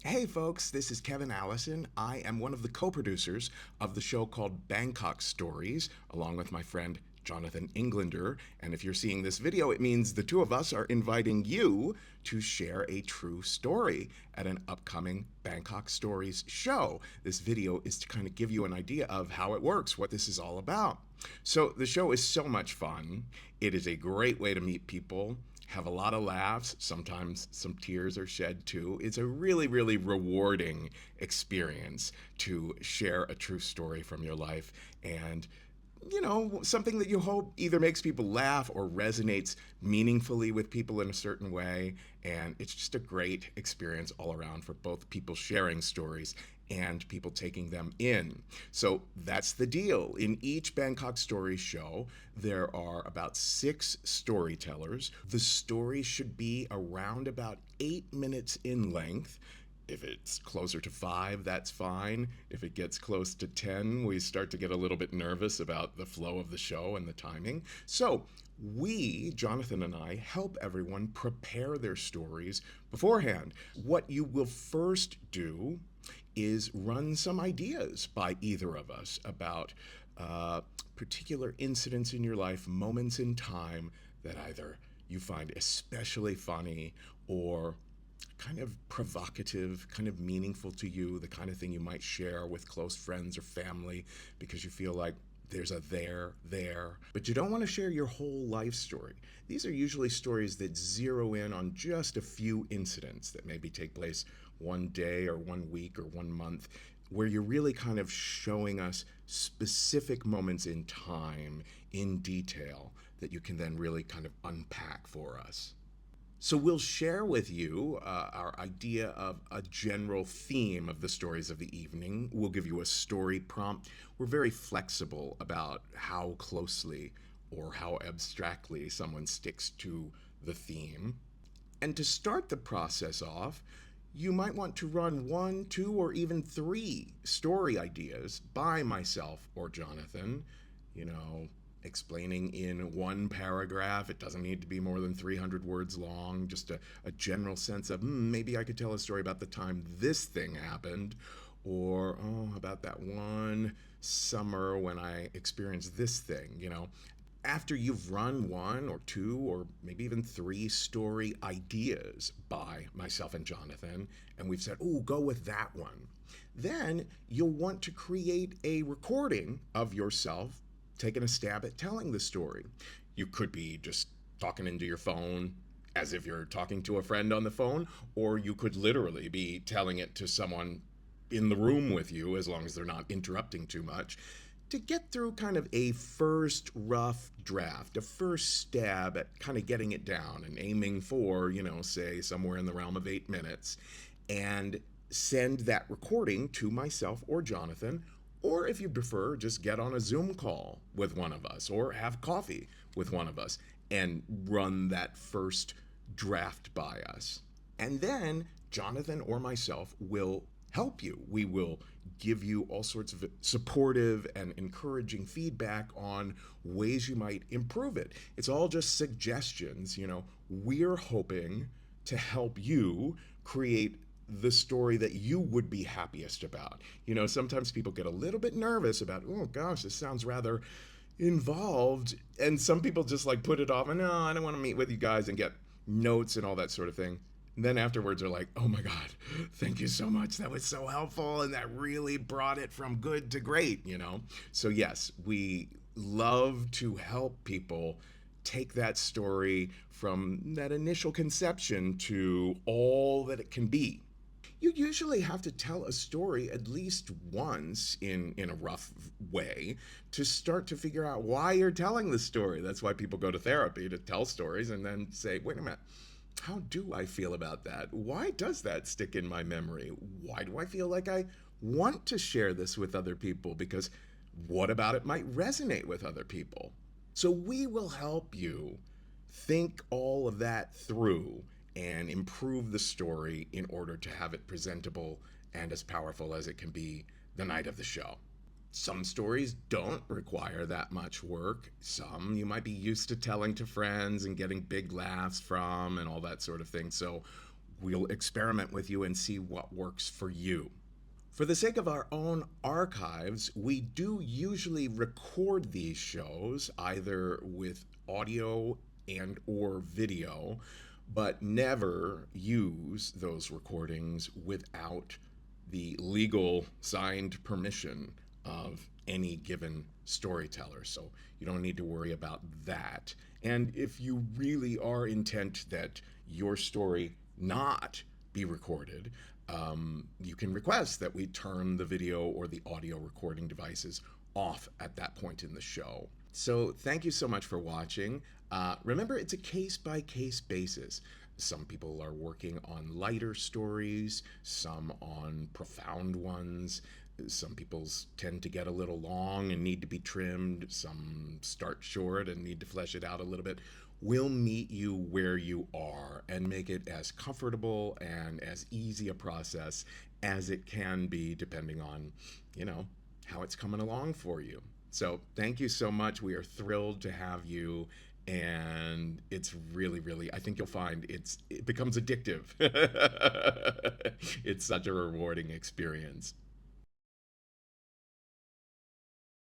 Hey folks, this is Kevin Allison. I am one of the co producers of the show called BKK Stories, along with my friend Jonathan Englander. And if you're seeing this video, it means the two of us are inviting you to share a true story at an upcoming Bangkok Stories show. This video is to kind of give you an idea of how it works, what this is all about. So, the show is so much fun. It is a great way to meet people, have a lot of laughs. Sometimes some tears are shed too. It's a really, really rewarding experience to share a true story from your life and something that you hope either makes people laugh or resonates meaningfully with people in a certain way. And it's just a great experience all around for both people sharing stories and people taking them in. So that's the deal. In each Bangkok Stories show, there are about 6 storytellers. The story should be around about 8 minutes in length. If it's closer to 5, that's fine. If it gets close to 10, we start to get a little bit nervous about the flow of the show and the timing. So, we, Jonathan and I, help everyone prepare their stories beforehand. What you will first do is run some ideas by either of us about particular incidents in your life, moments in time that either you find especially funny or kind of provocative, kind of meaningful to you, the kind of thing you might share with close friends or family because you feel like there's a there, but you don't want to share your whole life story. These are usually stories that zero in on just a few incidents that maybe take place one day or one week or one month, where you're really kind of showing us specific moments in time in detail that you can then really kind of unpack for us. So we'll share with you our idea of a general theme of the stories of the evening. We'll give you a story prompt. We're very flexible about how closely or how abstractly someone sticks to the theme. And to start the process off, you might want to run 1, 2, or even 3 story ideas by myself or Jonathan. Explaining in one paragraph. It doesn't need to be more than 300 words long, just a general sense of maybe I could tell a story about the time this thing happened, or about that one summer when I experienced this thing. After you've run 1 or 2 or maybe even 3 story ideas by myself and Jonathan, and we've said, oh, go with that one, then you'll want to create a recording of yourself taking a stab at telling the story. You could be just talking into your phone as if you're talking to a friend on the phone, or you could literally be telling it to someone in the room with you, as long as they're not interrupting too much, to get through kind of a first rough draft, a first stab at kind of getting it down and aiming for, say somewhere in the realm of 8 minutes, and send that recording to myself or Jonathan. Or if you prefer, just get on a Zoom call with one of us or have coffee with one of us and run that first draft by us. And then Jonathan or myself will help you. We will give you all sorts of supportive and encouraging feedback on ways you might improve it. It's all just suggestions. We're hoping to help you create the story that you would be happiest about. Sometimes people get a little bit nervous about, oh gosh, this sounds rather involved. And some people just like put it off and no, I don't want to meet with you guys and get notes and all that sort of thing. And then afterwards are like, oh my God, thank you so much. That was so helpful. And that really brought it from good to great. So yes, we love to help people take that story from that initial conception to all that it can be. You usually have to tell a story at least once in a rough way to start to figure out why you're telling the story. That's why people go to therapy, to tell stories and then say, wait a minute, how do I feel about that? Why does that stick in my memory? Why do I feel like I want to share this with other people? Because what about it might resonate with other people? So we will help you think all of that through and improve the story in order to have it presentable and as powerful as it can be the night of the show. Some stories don't require that much work. Some you might be used to telling to friends and getting big laughs from and all that sort of thing. So We'll experiment with you and see what works for you. For the sake of our own archives, we do usually record these shows either with audio and or video, but never use those recordings without the legal signed permission of any given storyteller. So you don't need to worry about that. And if you really are intent that your story not be recorded, you can request that we turn the video or the audio recording devices off at that point in the show. So, thank you so much for watching. Remember, it's a case by case basis. Some people are working on lighter stories, some on profound ones. Some people's tend to get a little long and need to be trimmed. Some start short and need to flesh it out a little bit. We'll meet you where you are and make it as comfortable and as easy a process as it can be, depending on, you know, how it's coming along for you. So thank you so much. We are thrilled to have you. And it's really, really, I think you'll find it becomes addictive. It's such a rewarding experience.